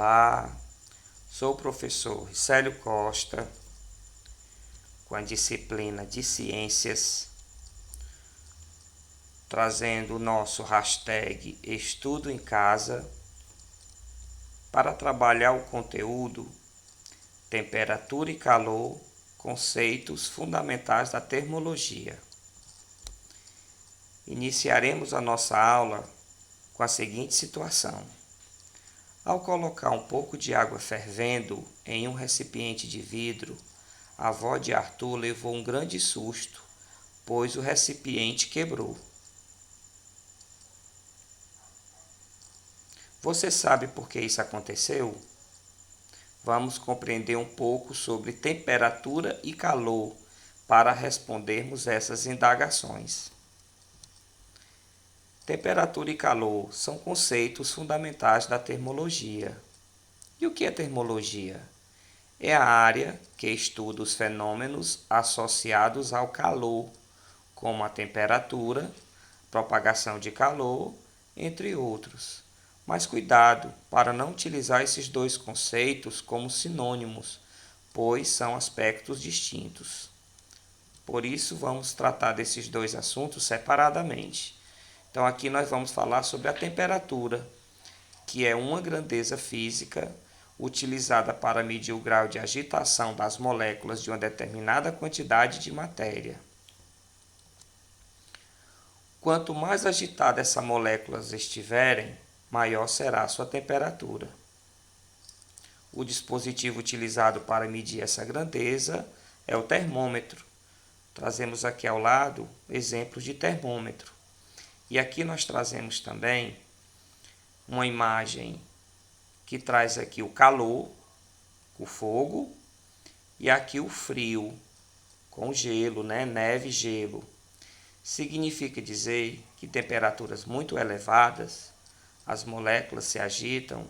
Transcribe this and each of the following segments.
Olá, sou o professor Ricélio Costa, com a disciplina de Ciências, trazendo o nosso hashtag Estudo em Casa para trabalhar o conteúdo Temperatura e Calor, conceitos fundamentais da termologia. Iniciaremos a nossa aula com a seguinte situação. Ao colocar um pouco de água fervendo em um recipiente de vidro, a avó de Arthur levou um grande susto, pois o recipiente quebrou. Você sabe por que isso aconteceu? Vamos compreender um pouco sobre temperatura e calor para respondermos essas indagações. Temperatura e calor são conceitos fundamentais da termologia. E o que é termologia? É a área que estuda os fenômenos associados ao calor, como a temperatura, propagação de calor, entre outros. Mas cuidado para não utilizar esses dois conceitos como sinônimos, pois são aspectos distintos. Por isso, vamos tratar desses dois assuntos separadamente. Então, aqui nós vamos falar sobre a temperatura, que é uma grandeza física utilizada para medir o grau de agitação das moléculas de uma determinada quantidade de matéria. Quanto mais agitada essas moléculas estiverem, maior será a sua temperatura. O dispositivo utilizado para medir essa grandeza é o termômetro. Trazemos aqui ao lado exemplos de termômetro. E aqui nós trazemos também uma imagem que traz aqui o calor, o fogo, e aqui o frio, com gelo, neve e gelo. Significa dizer que temperaturas muito elevadas, as moléculas se agitam,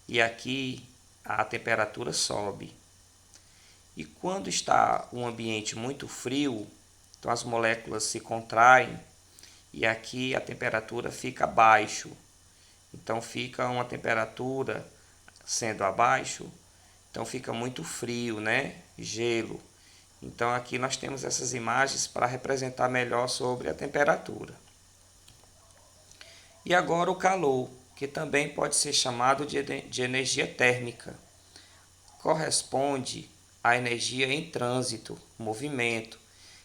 e aqui a temperatura sobe. E quando está um ambiente muito frio, então as moléculas se contraem e aqui a temperatura fica abaixo. Então fica uma temperatura sendo abaixo, então fica muito frio, gelo. Então aqui nós temos essas imagens para representar melhor sobre a temperatura. E agora o calor, que também pode ser chamado de energia térmica. Corresponde à energia em trânsito, movimento,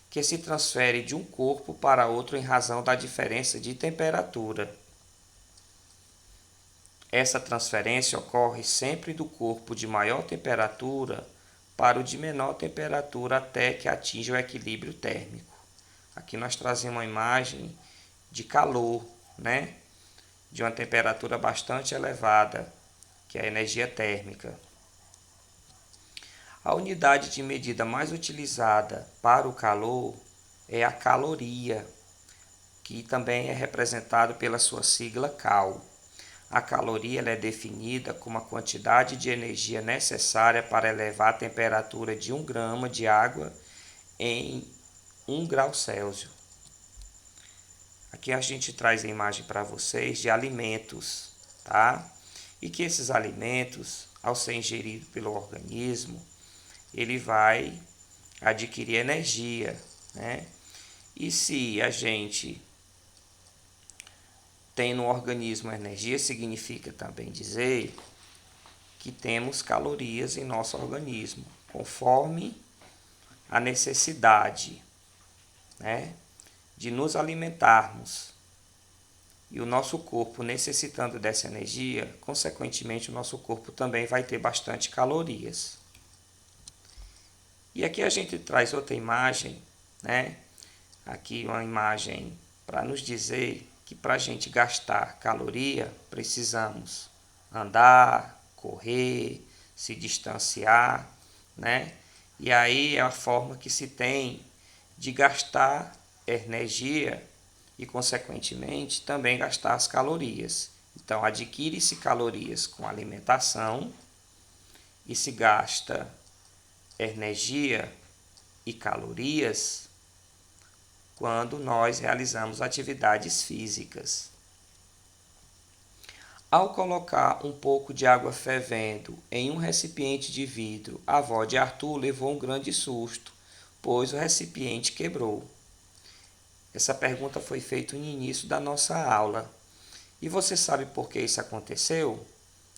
que se transfere de um corpo para outro em razão da diferença de temperatura. Essa transferência ocorre sempre do corpo de maior temperatura para o de menor temperatura até que atinja o equilíbrio térmico. Aqui nós trazemos uma imagem de calor, de uma temperatura bastante elevada, que é a energia térmica. A unidade de medida mais utilizada para o calor é a caloria, que também é representado pela sua sigla cal. A caloria é definida como a quantidade de energia necessária para elevar a temperatura de 1 grama de água em 1 grau Celsius. Aqui a gente traz a imagem para vocês de alimentos, tá? E que esses alimentos, ao ser ingerido pelo organismo, ele vai adquirir energia, E se a gente tem no organismo energia, significa também dizer que temos calorias em nosso organismo, conforme a necessidade, de nos alimentarmos. E o nosso corpo necessitando dessa energia, consequentemente o nosso corpo também vai ter bastante calorias. E aqui a gente traz outra imagem, Aqui uma imagem para nos dizer que para a gente gastar caloria, precisamos andar, correr, se distanciar, E aí é a forma que se tem de gastar energia e, consequentemente, também gastar as calorias. Então, adquire-se calorias com alimentação e se gasta energia e calorias quando nós realizamos atividades físicas. Ao colocar um pouco de água fervendo em um recipiente de vidro, a avó de Arthur levou um grande susto, pois o recipiente quebrou. Essa pergunta foi feita no início da nossa aula. E você sabe por que isso aconteceu?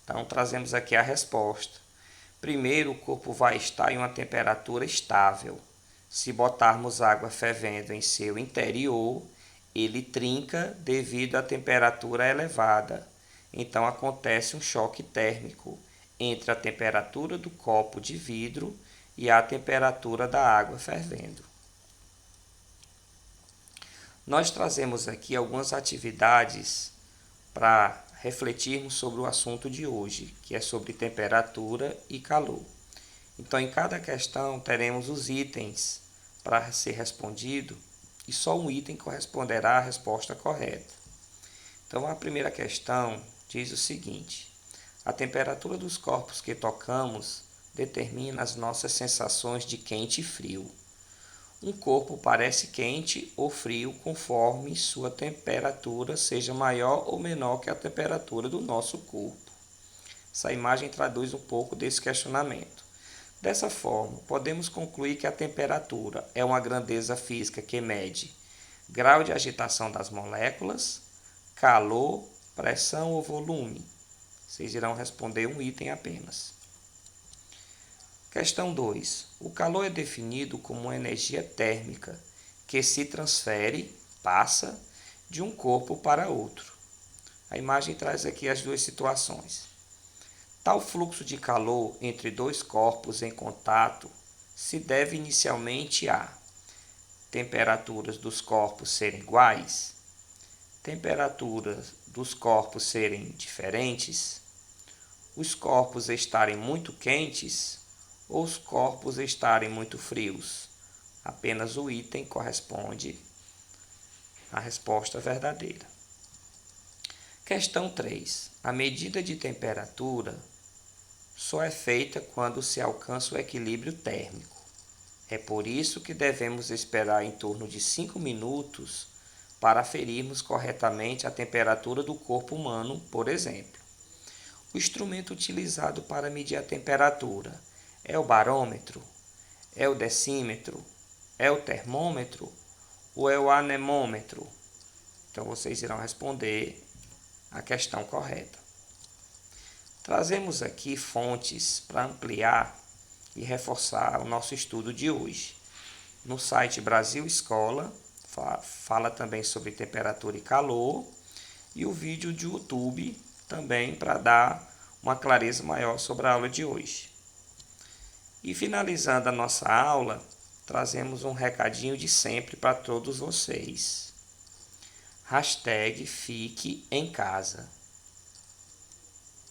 Então, trazemos aqui a resposta. Primeiro, o corpo vai estar em uma temperatura estável. Se botarmos água fervendo em seu interior, ele trinca devido à temperatura elevada. Então, acontece um choque térmico entre a temperatura do copo de vidro e a temperatura da água fervendo. Nós trazemos aqui algumas atividades para refletirmos sobre o assunto de hoje, que é sobre temperatura e calor. Então, em cada questão, teremos os itens para ser respondido e só um item corresponderá à resposta correta. Então, a primeira questão diz o seguinte: a temperatura dos corpos que tocamos determina as nossas sensações de quente e frio. Um corpo parece quente ou frio conforme sua temperatura seja maior ou menor que a temperatura do nosso corpo. Essa imagem traduz um pouco desse questionamento. Dessa forma, podemos concluir que a temperatura é uma grandeza física que mede grau de agitação das moléculas, calor, pressão ou volume. Vocês irão responder um item apenas. Questão 2. O calor é definido como uma energia térmica que se transfere, passa, de um corpo para outro. A imagem traz aqui as duas situações. Tal fluxo de calor entre dois corpos em contato se deve inicialmente a temperaturas dos corpos serem iguais, temperaturas dos corpos serem diferentes, os corpos estarem muito quentes ou os corpos estarem muito frios. Apenas o item corresponde à resposta verdadeira. Questão 3. A medida de temperatura só é feita quando se alcança o equilíbrio térmico. É por isso que devemos esperar em torno de 5 minutos para aferirmos corretamente a temperatura do corpo humano, por exemplo. O instrumento utilizado para medir a temperatura é o barômetro, é o decímetro, é o termômetro ou é o anemômetro? Então vocês irão responder a questão correta. Trazemos aqui fontes para ampliar e reforçar o nosso estudo de hoje. No site Brasil Escola, fala também sobre temperatura e calor, e o vídeo de YouTube também para dar uma clareza maior sobre a aula de hoje. E finalizando a nossa aula, trazemos um recadinho de sempre para todos vocês. Hashtag Fique em Casa.